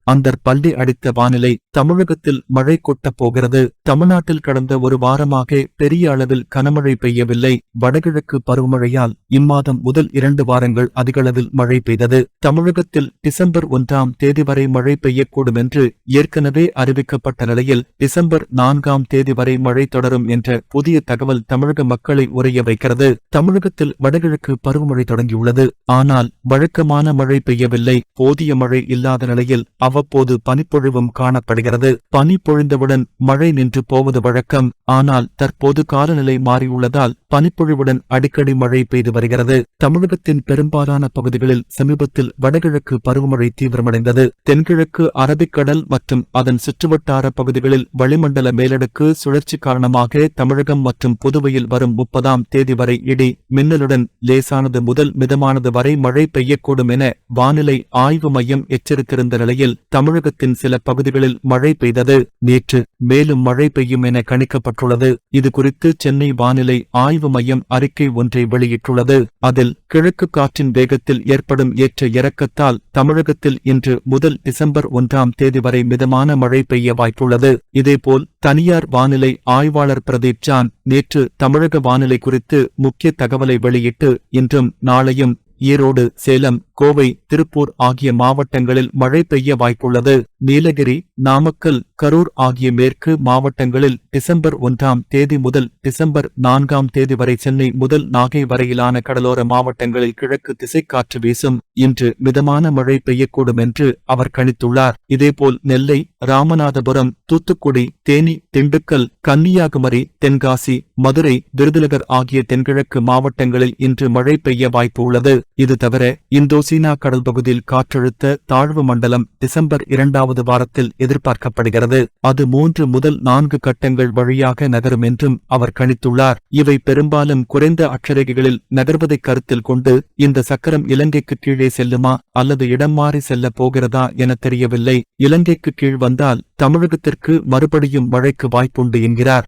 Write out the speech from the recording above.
அந்தர் பள்ளி அடித்த வானிலை. தமிழகத்தில் மழை கொட்டப் போகிறது. தமிழ்நாட்டில் கடந்த ஒரு வாரமாக பெரிய அளவில் கனமழை பெய்யவில்லை. வடகிழக்கு பருவமழையால் இம்மாதம் முதல் 2 வாரங்கள் அதிகளவில் மழை பெய்தது. தமிழகத்தில் டிசம்பர் 1ஆம் தேதி வரை மழை பெய்யக்கூடும் என்று ஏற்கனவே அறிவிக்கப்பட்ட நிலையில் டிசம்பர் 4ஆம் தேதி வரை மழை தொடரும் என்ற புதிய தகவல் தமிழக மக்களை உறைய வைக்கிறது. தமிழகத்தில் வடகிழக்கு பருவமழை தொடங்கியுள்ளது. ஆனால் வழக்கமான மழை பெய்யவில்லை. போதிய மழை இல்லாத நிலையில் அவ்வப்போது பனிப்பொழிவும் காணப்படுகிறது. பனி பொழிந்தவுடன் மழை நின்று போவது வழக்கம். ஆனால் தற்போது காலநிலை மாறியுள்ளதால் பனிப்பொழிவுடன் அடிக்கடி மழை பெய்து வருகிறது. தமிழகத்தின் பெரும்பாலான பகுதிகளில் சமீபத்தில் வடகிழக்கு பருவமழை தீவிரமடைந்தது. தென்கிழக்கு அரபிக்கடல் மற்றும் அதன் சுற்றுவட்டார பகுதிகளில் வளிமண்டல மேலடுக்கு சுழற்சி காரணமாக தமிழகம் மற்றும் புதுவையில் வரும் 30ஆம் தேதி வரை இடி மின்னலுடன் லேசானது முதல் மிதமானது வரை மழை பெய்யக்கூடும் என வானிலை ஆய்வு மையம் எச்சரித்திருந்த நிலையில் தமிழகத்தின் சில பகுதிகளில் மழை பெய்தது. நேற்று மேலும் மழை பெய்யும் என கணிக்கப்பட்டுள்ளது. இதுகுறித்து சென்னை வானிலை ஆய்வு மையம் அறிக்கை ஒன்றை வெளியிட்டுள்ளது. அதில் கிழக்கு காற்றின் வேகத்தில் ஏற்படும் ஏற்ற இறக்கத்தால் தமிழகத்தில் இன்று முதல் டிசம்பர் 1ஆம் தேதி வரை மிதமான மழை பெய்ய வாய்ப்புள்ளது. இதேபோல் தனியார் வானிலை ஆய்வாளர் பிரதீப் ஜான் நேற்று தமிழக வானிலை குறித்து முக்கிய தகவலை வெளியிட்டு இன்றும் நாளையும் ஈரோடு, சேலம், கோவை, திருப்பூர் ஆகிய மாவட்டங்களில் மழை பெய்ய வாய்ப்புள்ளது. நீலகிரி, நாமக்கல், கரூர் ஆகிய மேற்கு மாவட்டங்களில் டிசம்பர் 1ஆம் தேதி முதல் டிசம்பர் 4ஆம் தேதி வரை, சென்னை முதல் நாகை வரையிலான கடலோர மாவட்டங்களில் கிழக்கு திசைக்காற்று வீசும். இன்று மிதமான மழை பெய்யக்கூடும் என்று அவர் கணித்துள்ளார். இதேபோல் நெல்லை, ராமநாதபுரம், தூத்துக்குடி, தேனி, திண்டுக்கல், கன்னியாகுமரி, தென்காசி, மதுரை, விருதுநகர் ஆகிய தென்கிழக்கு மாவட்டங்களில் இன்று மழை பெய்ய வாய்ப்பு உள்ளது. இது தவிர இந்தோசீனா கடல் பகுதியில் காற்றழுத்த தாழ்வு மண்டலம் டிசம்பர் 2வது வாரத்தில் எதிர்பார்க்கப்படுகிறது. அது 3 முதல் 4 கட்டங்கள் வழியாக நகரும் என்றும் அவர் கணித்துள்ளார். இவை பெரும்பாலும் குறைந்த அட்சரேகைகளில் நகர்வதை கருத்தில் கொண்டு இந்த சக்கரம் இலங்கைக்கு கீழே செல்லுமா அல்லது இடம் மாறி செல்ல போகிறதா என தெரியவில்லை. இலங்கைக்கு கீழ் வந்தால் தமிழகத்திற்கு மறுபடியும் மழைக்கு வாய்ப்புண்டு என்கிறார்.